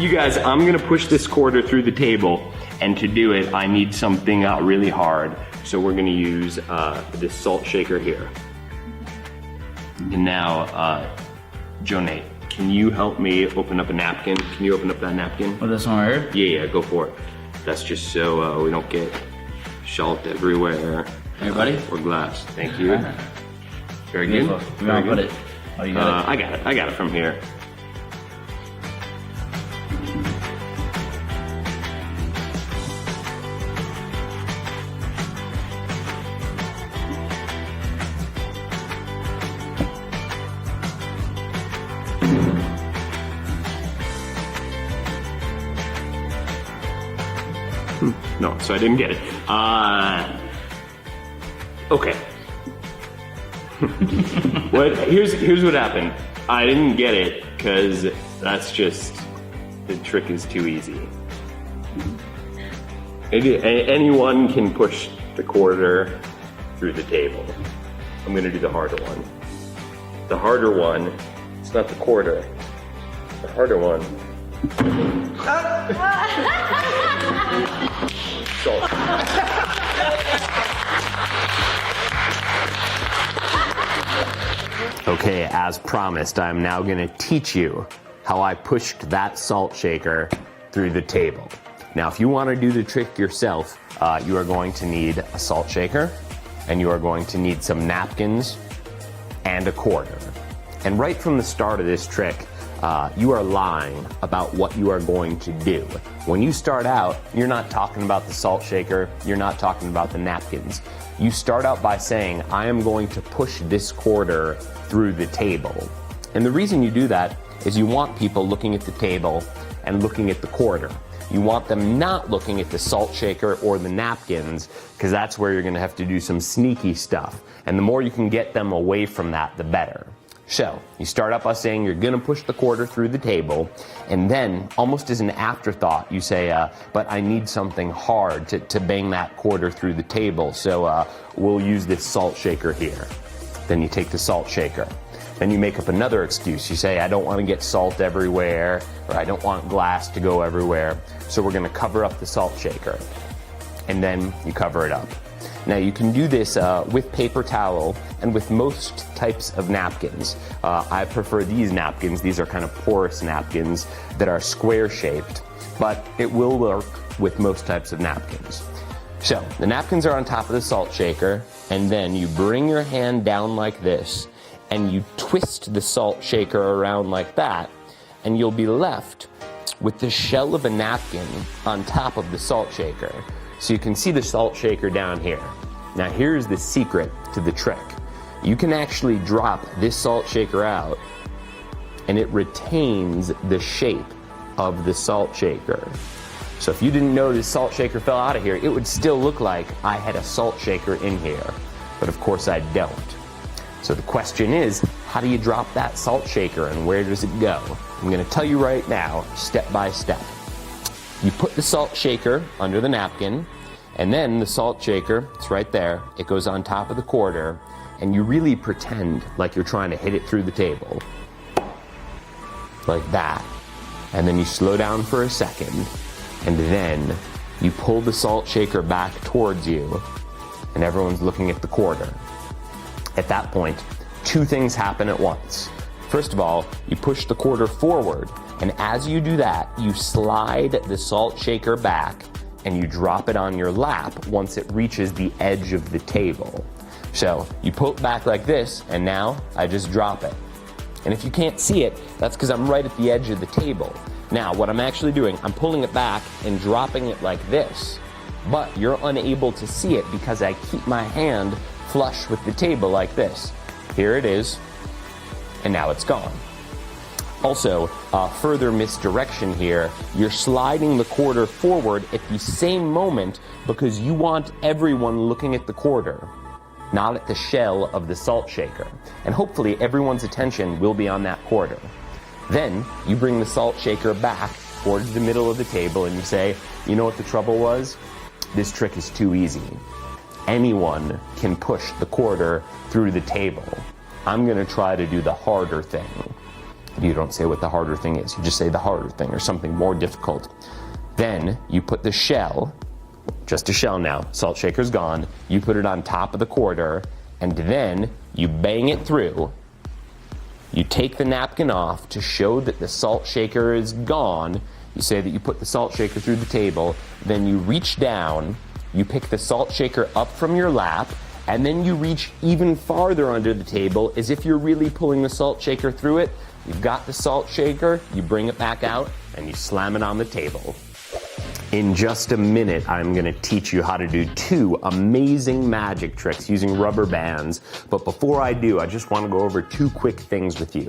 you guys, I'm gonna push this quarter through the table, and to do it, I need something really hard. So we're gonna use this salt shaker here. And now, Jonate, can you help me open up a napkin? Can you open up that napkin? Oh, this one right here? Yeah, go for it. That's just so we don't get salt everywhere. Hey, buddy. Or glass. Thank you. Very good. You want to put it? Oh, you got it? I got it from here. No, so I didn't get it. Okay. Here's what happened. I didn't get it because that's just, the trick is too easy. Anyone can push the quarter through the table. I'm gonna do the harder one. The harder one, it's not the quarter. The harder one. Salt. Okay, as promised, I'm now gonna teach you how I pushed that salt shaker through the table. Now, if you wanna do the trick yourself, you are going to need a salt shaker, and you are going to need some napkins and a quarter. And right from the start of this trick, you are lying about what you are going to do. When you start out, you're not talking about the salt shaker, you're not talking about the napkins. You start out by saying, I am going to push this quarter through the table. And the reason you do that is you want people looking at the table and looking at the quarter. You want them not looking at the salt shaker or the napkins, because that's where you're gonna have to do some sneaky stuff. And the more you can get them away from that, the better. So, you start out by saying you're gonna push the quarter through the table, and then, almost as an afterthought, you say, but I need something hard to bang that quarter through the table, so we'll use this salt shaker here. Then you take the salt shaker. Then you make up another excuse. You say, I don't want to get salt everywhere, or I don't want glass to go everywhere, so we're gonna cover up the salt shaker. And then you cover it up. Now you can do this with paper towel and with most types of napkins. I prefer these napkins. These are kind of porous napkins that are square shaped, but it will work with most types of napkins. So the napkins are on top of the salt shaker, and then you bring your hand down like this, and you twist the salt shaker around like that, and you'll be left with the shell of a napkin on top of the salt shaker. So you can see the salt shaker down here. Now here's the secret to the trick. You can actually drop this salt shaker out, and it retains the shape of the salt shaker. So if you didn't know this salt shaker fell out of here, it would still look like I had a salt shaker in here. But of course I don't. So the question is, how do you drop that salt shaker and where does it go? I'm gonna tell you right now, step by step. You put the salt shaker under the napkin, and then the salt shaker, it's right there, it goes on top of the quarter, and you really pretend like you're trying to hit it through the table. Like that. And then you slow down for a second, and then you pull the salt shaker back towards you, and everyone's looking at the quarter. At that point, two things happen at once. First of all, you push the quarter forward, and as you do that, you slide the salt shaker back, and you drop it on your lap once it reaches the edge of the table. So you pull it back like this, and now I just drop it. And if you can't see it, that's because I'm right at the edge of the table. Now, what I'm actually doing, I'm pulling it back and dropping it like this, but you're unable to see it because I keep my hand flush with the table like this. Here it is, and now it's gone. Also, further misdirection here, you're sliding the quarter forward at the same moment because you want everyone looking at the quarter, not at the shell of the salt shaker. And hopefully everyone's attention will be on that quarter. Then you bring the salt shaker back towards the middle of the table and you say, you know what the trouble was? This trick is too easy. Anyone can push the quarter through the table. I'm gonna try to do the harder thing. You don't say what the harder thing is. You just say the harder thing or something more difficult. Then you put the shell, just a shell now, salt shaker's gone, you put it on top of the quarter, and then you bang it through. You take the napkin off to show that the salt shaker is gone. You say that you put the salt shaker through the table, then you reach down, you pick the salt shaker up from your lap, and then you reach even farther under the table as if you're really pulling the salt shaker through it. You've got the salt shaker, you bring it back out, and you slam it on the table. In just a minute, I'm going to teach you how to do 2 amazing magic tricks using rubber bands. But before I do, I just want to go over 2 quick things with you.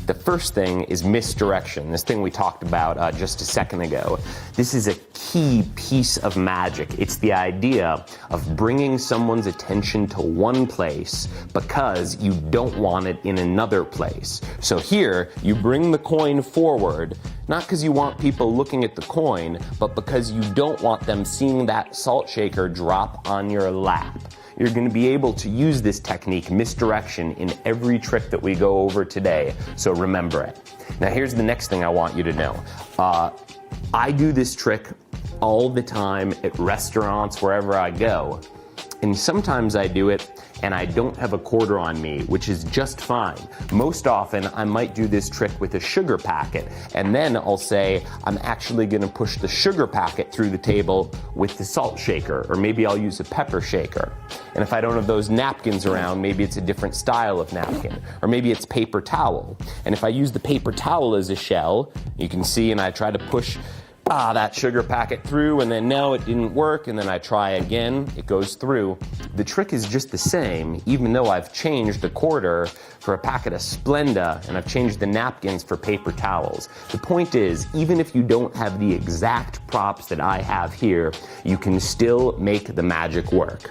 The first thing is misdirection, this thing we talked about just a second ago. This is a key piece of magic. It's the idea of bringing someone's attention to one place because you don't want it in another place. So here, you bring the coin forward, not because you want people looking at the coin, but because you don't want them seeing that salt shaker drop on your lap. You're going to be able to use this technique, misdirection, in every trick that we go over today, so remember it. Now here's the next thing I want you to know. I do this trick all the time at restaurants, wherever I go, and sometimes I do it and I don't have a quarter on me, which is just fine. Most often, I might do this trick with a sugar packet, and then I'll say, I'm actually gonna push the sugar packet through the table with the salt shaker, or maybe I'll use a pepper shaker. And if I don't have those napkins around, maybe it's a different style of napkin, or maybe it's paper towel. And if I use the paper towel as a shell, you can see, and I try to push that sugar packet through, and then no, it didn't work, and then I try again, it goes through. The trick is just the same, even though I've changed the quarter for a packet of Splenda, and I've changed the napkins for paper towels. The point is, even if you don't have the exact props that I have here, you can still make the magic work.